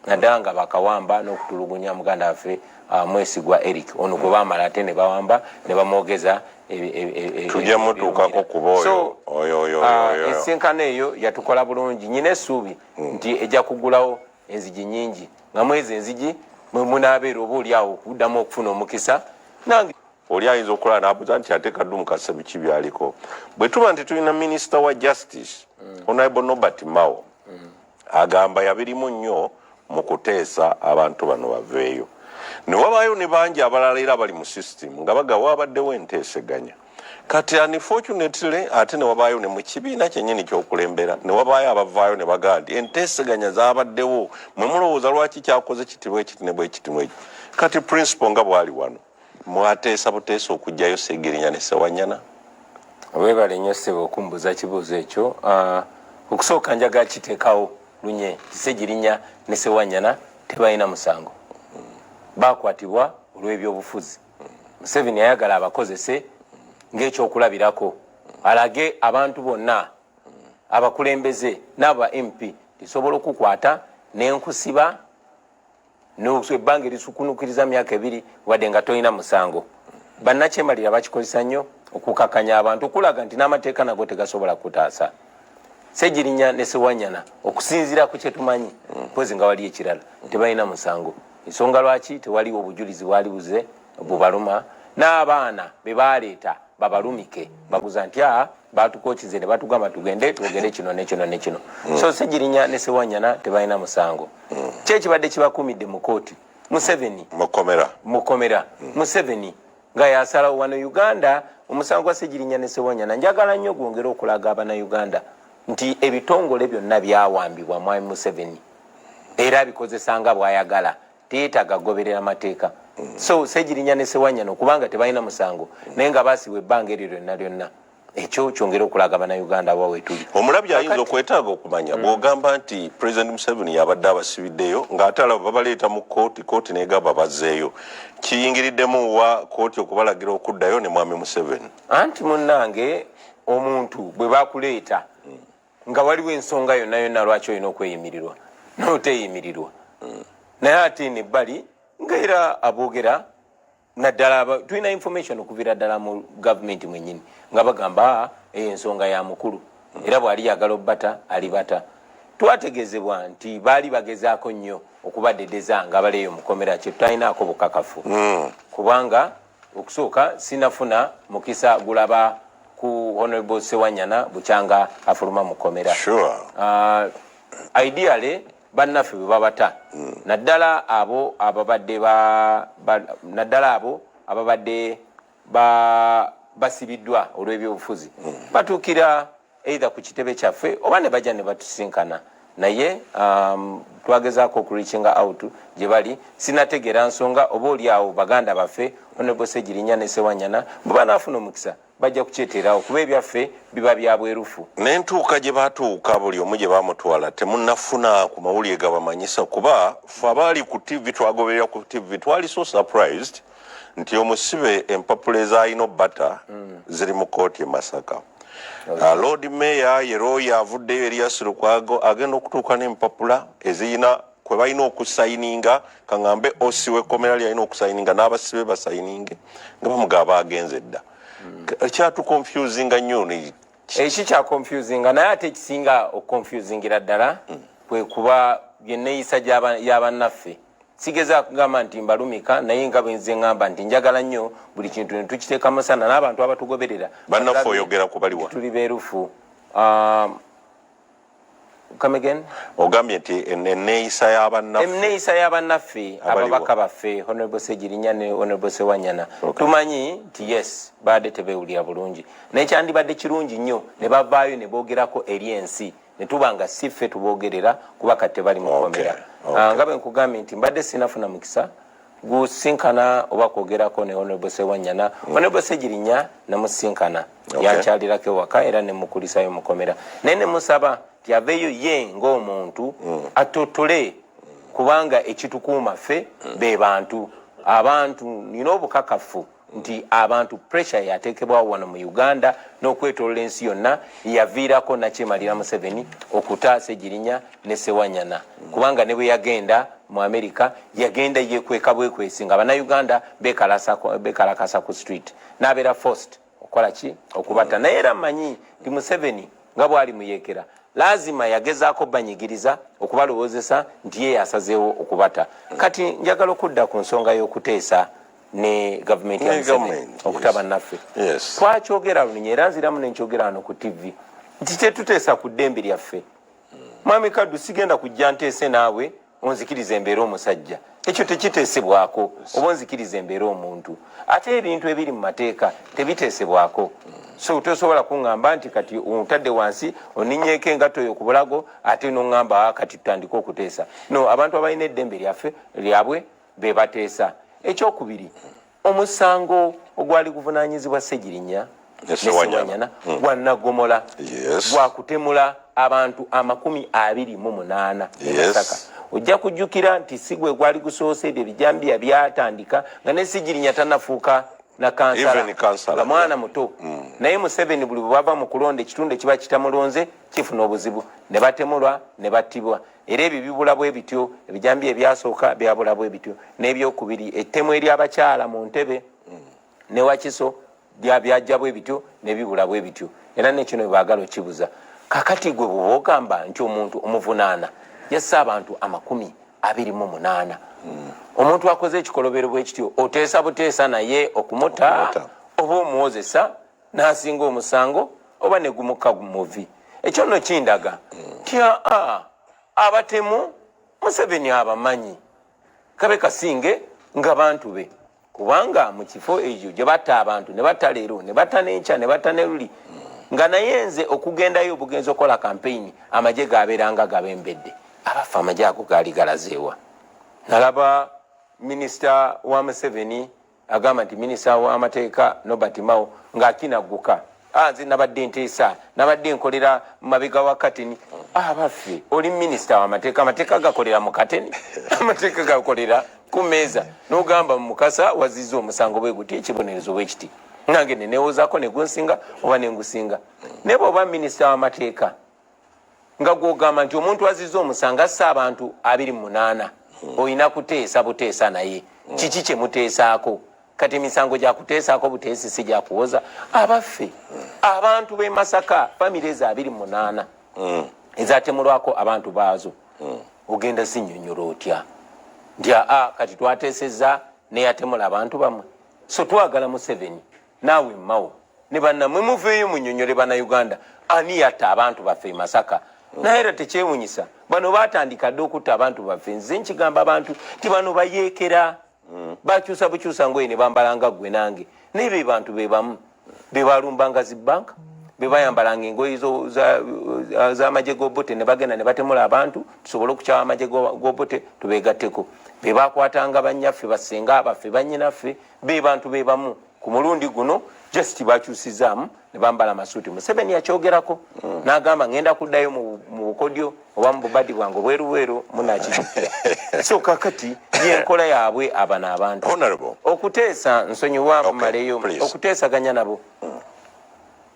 naddala nga bakawamba n'okutulugunya muganda waffe Mwesigwa Eric ono gwe baamala ate ne bawamba ne bamwogeza tujja mutuukako kuba oyo ensinkano eyo yatukola bulungi. Nyina essuubi nti ejja kugulawo enzigi nyingi nga mwezi enzigi mwe munaabeera oba oliawo okuddamu okufuna omukisa nange oli ayinza okulaba n'abuuza nti ate Kaddumu Kase biki byaliko. Bwe tuba nti tulina minisita wa justice Honorable Norbert Mao agamba yabirimu nnyo mu kuteesa abantu bano baveeyo, ne wabaayo ne bangi abalala era bali mu system nga bagawa abaddewo enteeseganya. Kati unfortunately ate ne wabaayo ne mu kibiina kyennyini ky'okulembera ne wabaayo abavaayo ne bagaa nti enteeseganya zaabaddewo mwe mulowooza lwaki kyakoze kitibwa ekiti ne bwe ekitimu eki. Kati principle nga bwali wano mwateesa buteesa okugjayo Seegirinya ne Ssewanyana. Weebale nnyo ssebo okumbuuza kibuuzo ekyo. Okusooka njagala kiteekawo lunye Seegirinya ne Ssewanyana tebalina musango, baakwatibwa olw'ebyobufuzi. Museveni ayagala abakozese ng'ekyokulabirako, alage abantu bonna abakulembeze n'aba MP lisobola okukwata n'enkusiba n'ebbanga erisukunukiriza myaka 2 wadde nga tolina musango. Bannakyemalira bakikozesa nnyo okukakanya abantu okulaga nti n'amateeka nago tegasobola kutaasa. Seegirinya ne Ssewanyana okusinziira ku kyetumanyi mpozi nga wali ekirala tebalina musango. Ensonga lwaki tewaliwo obujulizi bwali buze bubaluma, n'abaana be baaleeta babalumike babuza nti batukokize ne batugamba tugende twogere kino ne kino ne kino. So Seegirinya ne Ssewanyana tebalina musango. Kyekibadde kibakumidde mu kooti Museveni mukomera Museveni nga yasalawo wano Uganda omusango gwa Seegirinya ne Ssewanyana. Njagala nnyo gwongera okulaga Abannayuganda nti ebitongole byonna byawambibwa Mwami Museveni era abikozesanga bw'ayagala, teetaaga goberera mateeka. So Seegirinya ne Ssewanyana okubanga tebalina musango naye nga baasibwa ebbanga eryo lyonna lyonna, ekyo kyongera okulaga Bannayuganda bwawe tuli. Omulabye ayinza okwetaaga okumanya bw'ogamba nti President Museveni yabadde abasibiddeyo ng'ate alaba babaleeta mu kooti n'egamba bazzeeyo, kiyingiriddemu wa kooti okubalagira okuddayo ne Mwami Museveni? Anti munnange omuntu bwe bakuleeta nga waliwo ensonga yonna yonna lwaki olina okweyimirirwa n'oteeyimirirwa, naye ate nebbali nga era aboogera naddala tulina information okuviira ddala mu gavumenti mwennyini nga bagamba ensonga ya mukulu era bw'ali yagala obbata alibata. Twategeezebwa nti baali bagezaako nnyo okubadedeza nga baleeyo mukomera, kye tutalinaako bukakafu kubanga okusooka sinafuna mukisa gulaba ku Honorable Ssewanyana bukyanga afuluma mukomera. Ideally bannaffe bwe babata naddala abo ababadde basibiddwa olw'ebyobufuzi batuukira either ku kitebe kyaffe oba ne bajja ne batusinkana naye twagezaako okureachinga out gye bali. Sinategeera nsonga oba oliawo baganda baffe Honorable Seegirinya ne Ssewanyana bwe banaafuna omukisa bajja kukyeteerawo kuba ebyaffe biba bya bwerufu. N'entuuka gye baatuuka buli omu gye baamutwala temunnafuna ku mawulire gabamanyisa, kuba ffe abaali ku TV twagoberera ku TV twali so surprised nti omusibe empapula ezaalina obbata ziri mu kooti e Masaka. Lord Mayor Yeroya avuddeyo Erias Lukwago agenda okutuuka n'empapula ezirina kwe balina okusayininga, kaŋŋambe osi w'ekkomera lyalina okusayininga n'abasibe basayininge nga bamugaba agenze dda. Kyatukonfusinga nnyo eki kya confusinga, naye ate ekisinga okukonfusingira ddala kwe kuba byenneeyisa y'abannaffe. Sigeza kugamba nti mbalumika naye nga bwe nze ngamba nti njagala nnyo buli kintu ne tukiteeka musana n'abantu abatugoberera bannaffe oyogera ku baliwa tuli beerufu. Come again? Ogambye nti enneeyisa y'abannaffe ababaka baffe Honorable Seegirinya ne Honorable Ssewanyana tumanyi nti yes baadde tebeewulira bulungi naye kyandibadde kirungi nnyo ne bavaayo ne boogerako eri ensi ne tuba nga si ffe tuboogerera kuba kati tebali mukomera. Nga bwe nkugambye nti mbadde sinafuna mukisa gusinkana oba kwogerako ne Honorable Ssewanyana. Honorable Seegirinya namusinkana yankyalirako ewaka era ne mukulisayo mukomera naye ne musaba nti aveeyo ye ng'omuntu atotole kubanga ekitukuuma ffe be bantu. Abantu nina obukakafu nti abantu pressure yateekebwawo wano mu Uganda n'okwetolola ensi yonna yaviirako Nakyemalira Museveni okuta Seegirinya ne Ssewanyana kubanga ne bwe yagenda mu America yagenda yekweka bwekwesi nga bannayuganda bekalakasa ku street n'abeera forced okola ki okubata naye era mmanyi ndi Museveni nga bwali muyekera lazima yagezaako banyigiriza okubalowoozesa nti ye yasazeewo okubata kati njagala okudda ku nsonga y'okuteesa ne gavumenti ya Museveni okutaba naffe twakyogera luninye era nziramu nenkyogera wano ku TV nti tetuteesa ku ddembe lyaffe mwami Kaddu sigenda kujja nteese naawe onzikiriza embeera omusajja ekyo tekiteesebwako oba onzikiriza embeera omuntu ate ebintu ebiri mu mateeka tebiteesebwako so tosobola kuŋŋamba nti kati ontadde wansi oninyeeko engatto eyo ku bulago ate noŋŋamba kati tutandike okuteesa no abantu abalina eddembe lyabwe be bateesa ekyokubiri omusango ogwali guvunaanyizibwa Ssegirinya ne Ssewanyana gwa Nnagomola gwakutemula abantu 28 Masaka ojja kujjukira nti sigwe gwali gusoose ebyo ebijambiya byatandika nga ne Ssegirinya tannafuuka na kansala mwana muto naye Museveni buli bwava mu kulonda ekitundu ekiba kitamulonze kifuna obuzibu ne batemulwa ne battibwa era ebyo bibula bwe bityo ebijambiya ebyasooka byabula bwe bityo n'ebyokubiri ettemu ery'abakyala mu Ntebe ne Wakiso byajja bwe bityo nebibula bwe bityo era nekino baagala okibuza kakati gwe bw'oba ogamba nti omuntu omuvunaana yassa abantu 28 omuntu akoze ekikolobero bwe kityo oteesa buteesa naye okumuta oba omuwozesa n'asinga omusango oba ne gumuka muvi ekyo nno kindaga nti abatemu Museveni abamanyi kabe kasinge nga bantu be kubanga mu kifo ekyo gye batta abantu ne batta leero ne batta n'enkya ne batta ne luli nga naye nze okugendayo obugenzi okola kampeyini amagye gabeeranga gabembedde abafa amagye ago gaali galazeewa nalaba minisita wa Museveni agamba nti minisita w'amateeka Nobert Mao ng'akinagguka nze nabadde nteesa nabadde nkolera mabega wa kateni abaffe oli minisita w'amateeka amateeka gakolera mu kateni amateeka gakolera ku mmeeza n'ogamba mu Mukasa wazizza omusango bwe guti ekibonerezo bwe kiti nange ne neewozaako ne gunsinga oba ne ngusinga naye bw'oba minisita w'amateeka nga gw'ogamba nti omuntu azizza omusango assa abantu 28 olina kuteesa buteesa naye kiki kye muteesaako kati emisango gyakuteesaako buteesi si gyakuwoza abaffe abantu b'e Masaka famire ezo 28 ezatemulwako abantu baazo ogenda sinnyonnyola otya nti kati twateesezza neyatemula abantu bamwe so twagala Museveni naawe Mao ne bannamwe muveeyo munnyonnyole bannayuganda ani yatta abantu baffe e Masaka naye era tekyewunyisa bano baatandika dde okutta abantu baffe nze nkigamba abantu ti bano bayeekera bakyusa bukyusa ngoye ne bambalanga ggwe nange naye be bantu be bamu be balumbanga zibbanka be bayambalanga engoye z'amagye g'obote ne bagenda ne batemula abantu tusobole okukyawa amagye g'obote tubeegatteko be bakwatanga bannyaffe bassenga abaffe bannyinaffe be bantu be bamu ku mulundi guno just bakyusizaamu ne bambala amasuuti Museveni yakyogerako n'agamba ngenda kuddayo mu bukodyo oba mu bubadi bwange obweruweero munakijukira so kakati yenkola yaabwe abano abantu okuteesa nsonyiwa maleyo okuteesaganya nabo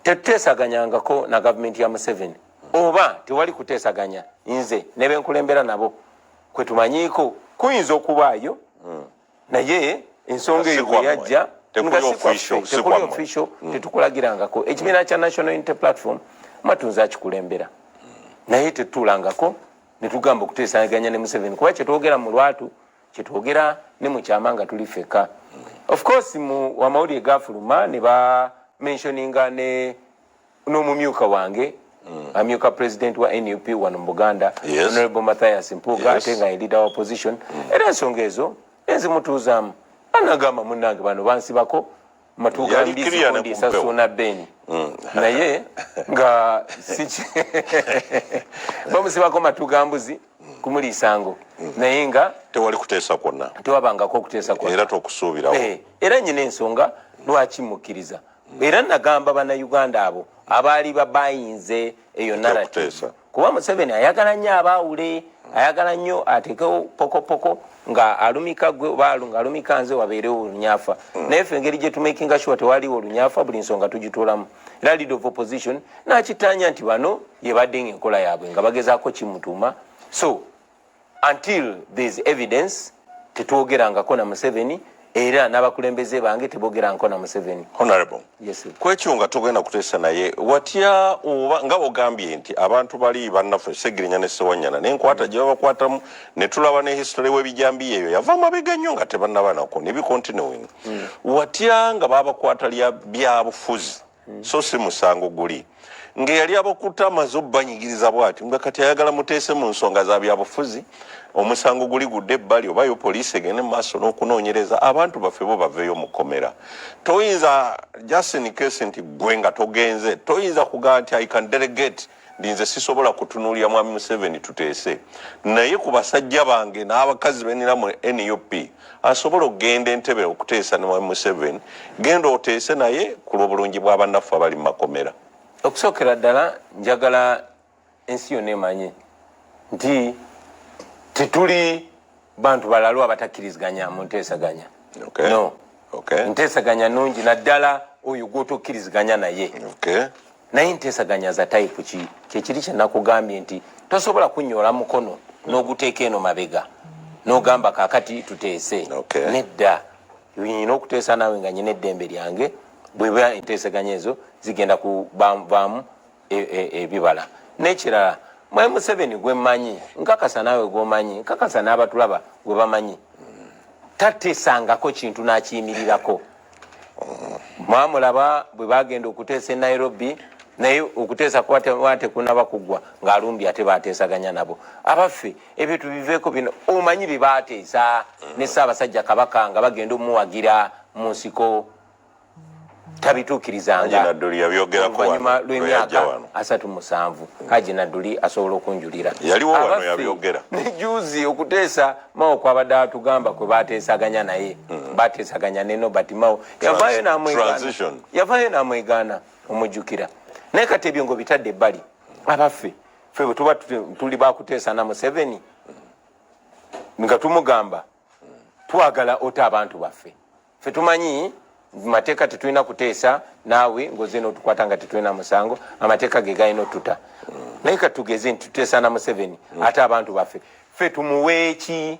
tetuteesaganyangako na gavumenti ya Museveni oba tewali kuteesaganya nze ne benkulembera nabo kwe tumanyiiko kuyinza okubaayo naye ensonga eyo bwe yajja tekuli official tetukulagirangako ekibiina kya National Unity Platform matunzi akikulembera naye tetutuulangako netugamba okuteesaganya ne Museveni kuba kyetwogera mu lwatu kyetwogera ne mu kyama nga tuli feka of course mu amawulire gafuluma ne ba mentioninga n'omumyuka wange amyuka president wa NUP wano mu Buganda Honorable Mathias Mpuuga ate nga leader wa opposition era ensonga ezo enzimutuuzaamu anagamba munnange bano bansibako matugambizi sasuna beni naye nga siki bamusibako matugambuzi kumuliisango naye nga tewali kuteesa kwonna tewabangako okuteesa kwonna era tokusuubirawo era nyina ensonga lwaki mukkiriza era nagamba bannayuganda abo abaali babayinze eyo narrative kuba Museveni ayagala nnyo abaawule ayagala nnyo atekewo pokopoko nga alumika gwe oba nga alumika nze wabeerewo olunyafa naye ffe engeri gye tumakinga sure tewaliwo olunyafa buli nsonga tugituulamu era leader of opposition n'akitanya nti bano ye badde ng'enkola yaabwe nga bagezaako kimutuuma so until there is evidence tetwogerangako na Museveni era n'abakulembeze bange tebogerangako na Museveni. Honorable, yes, kwekyo nga togenda kuteesa naye watya oba nga ogambye nti abantu bali bannaffe Ssegirinya ne Ssewanyana n'enkwata gye babakwatamu ne tulaba ne history w'ebijambi eyo yava mabega nnyo nga tebannabanako ne bicontinuing. Watya nga babakwata byabufuzi so si musango guli ng'eyali abakuta amaze obbanyigiriza bw'ati nga kati ayagala muteese mu nsonga za byabufuzi omusango guli gudde ebbali obayo poliisi egende mu maaso n'okunoonyereza abantu baffe bo baveeyo mu kkomera. Toyinza just in case nti gwe nga togenze toyinza kugamba nti I can delegate ndinze sisobola kutunuulira mwami Museveni tuteese naye ku basajja bange n'abakazi benira mu NUP asobola okugenda entebe okuteesa ne mwami Museveni genda oteese naye ku lw'obulungi bw'abannaffe abali mu makomera. Okusookera ddala njagala ensi yonna emanye nti tetuli bantu balalwa abatakkiriziganya mu nteesaganya. Okay. No. Okay. Nteesaganya nungi naddala oyo gw'otokkiriziganya naye. Okay. Naye nteesaganya za type ki kyekiri kye nakugambye nti tosobola kunnyola mukono n'oguteeka eno mabega n'ogamba kaakati tuteese. Okay. Nedda nyina okuteesa naawe nga nyina eddembe lyange bweba enteesaganya ezo zigenda kubaamu ebibala. N'ekirala mwami Museveni gwe mmanyi nkakasa naawe gw'omanyi nkakasa n'abatulaba gwe bamanyi tateesangako kintu n'akiyimirirako. Mwamulaba bwe bagenda okuteesa e Nairobi naye okuteesa kwate kunaba kuggwa ng'alumbi ate baateesaganya nabo. Abaffe ebyo tubiveeko bino omanyi bye baateesa ne Ssaabasajja Kabaka nga bagenda omuwagira mu nsiko tabituukirizanga oluvannyuma lw'emyaka 37 Haji Nadduli asobola okunjulira yaliwo wano yabyogera ne juzi okuteesa Mao kwabadde atugamba kwe baateesaganya naye baateesaganya ne Nobert Mao yavaayo n'amwegaana omujjukira naye kati ebyo ngo bitadde ebbali. Abaffe ffe bwe tuba tuli bakuteesa na Museveni nga tumugamba twagala ota abantu baffe ffe tumanyi mateeka tetulina kuteesa naawe ngoze n'otukwata nga tetulina musango amateeka ge galina otuta naye katugeze nti tuteesa na Museveni ate abantu baffe ffe tumuweeki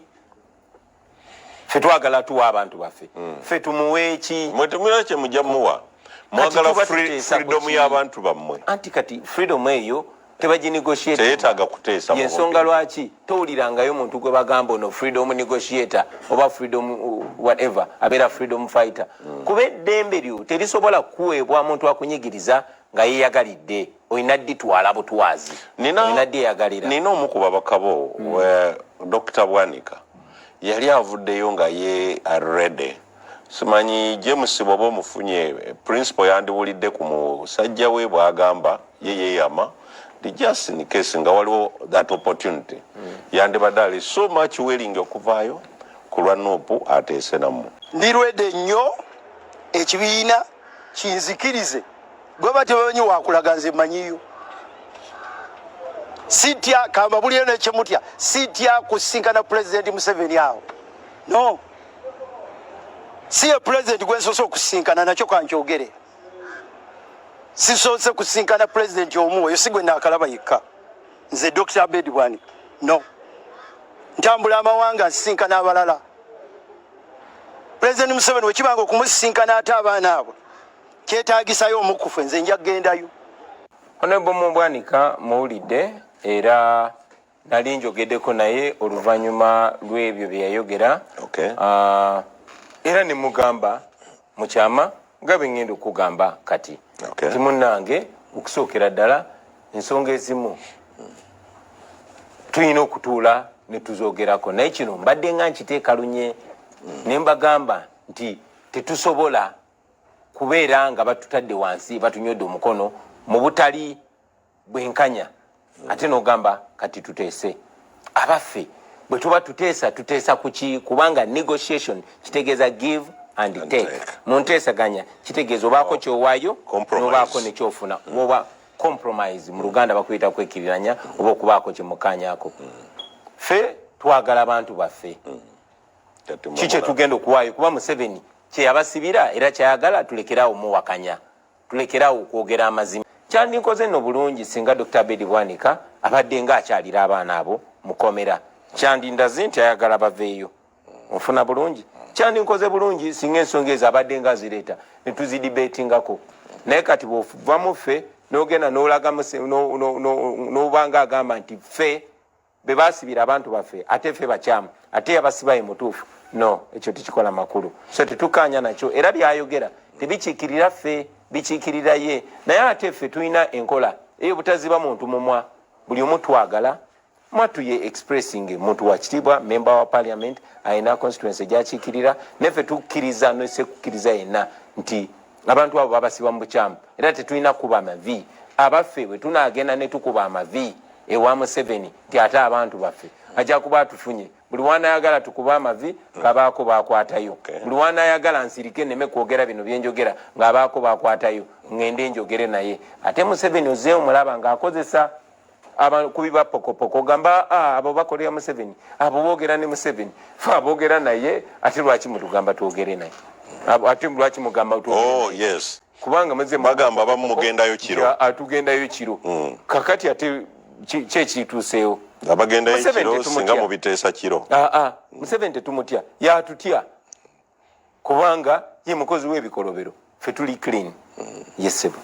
ffe twagala tuwa abantu baffe ffe tumuweeki mwetemira kye mujja muwa mwagala freedom y'abantu bammwe anti kati freedom eyo tebaginegotiate teyetaaga kuteesa yensonga lwaki towulirangayo muntu gwe bagamba ono freedom negotiator oba freedom whatever abeera freedom fighter kuba eddembe lyo terisobola kuweebwa muntu akunyigiriza nga yeeyagalidde olina dditwala butwazi olina ddeeyagalira. Nina omu ku babaka bo Dr. Bwanika yali avuddeyo nga ye arede simanyi James bw'oba omufunye principal yandiwulidde ku musajja we bw'agamba ye yeeyama just in case nga waliwo that opportunity yandibadde ali so much willing okuvaayo ku lwa Nuupu ateese nammwe. Ndirwedde nnyo ekibiina kinzikirize gwe batebanyi wakulaga nze mmanyiyo sitya kamba buliyo nekyemutya sitya kusinkana President Museveni awo no si ye President gwe nsoose okusinkana nakyo kankyogere sisoose kusinkana President omu oyo si gwe naakalaba yekka nze Dr. Abedi Bwanika no ntambula amawanga nsisinkana abalala. President Museveni wekibanga okumusinkana ate abaana abo kyetaagisayo omukufu nze nja kugendayo. Honorable Bwanika muwulidde era nali njogeddeko naye oluvannyuma lw'ebyo bye yayogera. Okay. Era ne mugamba mu kyama nga bwe ngenda okugamba kati. Okay. Nti munnange okusookera ddala ensonga ezimu tulina okutuula ne tuzoogerako naye kino mbadde nga nkiteeka lunye ne mbagamba nti tetusobola kubeera nga batutadde wansi batunyodde omukono mu butali bwenkanya ate n'ogamba kati tuteese. Abaffe bwe tuba tuteesa kuki kubanga negotiation kitegeeza give and take. Mu nteesaganya kitegeeza obaako kyowaayo n'obaako nekyofuna oba compromise mu Luganda bakuyita kwekiriranya oba okubaako kyemukanyako. Ffe twagala abantu baffe kiki tugenda okuwaayo kuba Museveni kyeyabasibira era kyayagala tulekerawo muwakanya tulekerawo okwogera amazima. Kyandinkoze nno bulungi singa Dr. Abedi Bwanika abadde nga akyalira abaana abo mukomera kyandindaze nti ayagala baveeyo ofuna bulungi kyandinkoze bulungi singa ensonga ezo abadde nga zireeta netuzidibetingako naye kati bwova muffe nogenda nolaga nobanga agamba nti ffe bebasibira abantu baffe ate ffe bakyamu ate yabasibaye mutuufu no ekyo tikikola makulu so tetukanya nakyo era byayogera tebikiikirira ffe bikiikirira ye naye ate ffe tulina enkola eyo butaziba muntu mumwa buli omu twagala mwatuye expressing muntu wa kitiibwa member wa parliament ayina constituency gyakiikirira neffe tukkiriza nesekukkiriza yenna nti abantu abo babasiba mu bukyamu era tetulina kuba amavi abaffe bwe tunaagenda ne tukuba amavi ewa Museveni nti ate abantu baffe ajja kuba atufunye buli wanayagala tukuba amavi ng'abaako bakwatayo buli wanayagala nsirike neme kwogera bino byenjogera ng'abaako bakwatayo ngende njogere naye ate Museveni ozze omulaba ng'akozesa kubiba pokopoko gamba abo bakolera Museveni abo boogera ne Museveni fe aboogera naye ate lwaki mutugamba twogere naye ate lwaki mugamba yes kubanga muze bagamba bamugendayo kiro atugendayo kiro kakati ate kyekituuseewo abagendayo kiro singa mubiteesa kiro Museveni tetumutya yatutya kubanga ye mukozi w'ebikolobero fe tuli clean yesebo